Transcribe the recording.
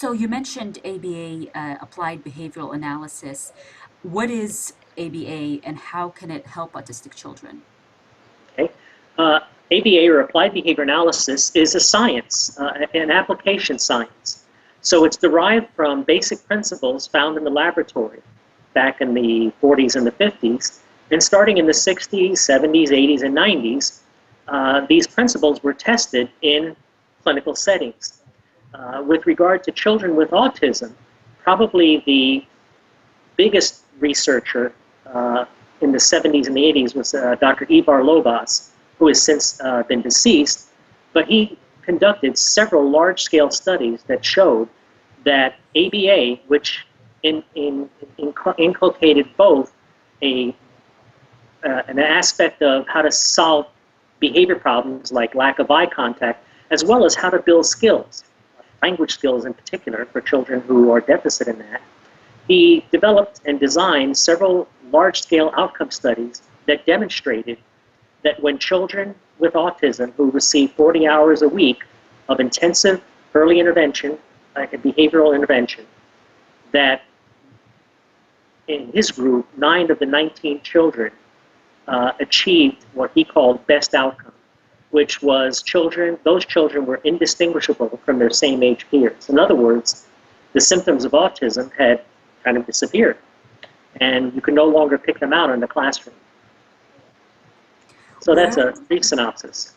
So you mentioned ABA, applied behavioral analysis. What is ABA and how can it help autistic children? Okay. Uh, ABA, or applied behavior analysis, is a science, an application science. So it's derived from basic principles found in the laboratory back in the 40s and the 50s. And starting in the 60s, 70s, 80s, and 90s, these principles were tested in clinical settings. With regard to children with autism, probably the biggest researcher in the 70s and the 80s was Dr. Ivar Lovaas, who has since been deceased, but he conducted several large-scale studies that showed that ABA, which inculcated both an aspect of how to solve behavior problems like lack of eye contact, as well as how to build skills, language skills in particular for children who are deficit in that. He developed and designed several large-scale outcome studies that demonstrated that when children with autism who receive 40 hours a week of intensive early intervention, behavioral intervention, that in his group, 9 of the 19 children achieved what he called best outcome, which was those children were indistinguishable from their same age peers. In other words, the symptoms of autism had kind of disappeared, and you could no longer pick them out in the classroom. So that's a brief synopsis.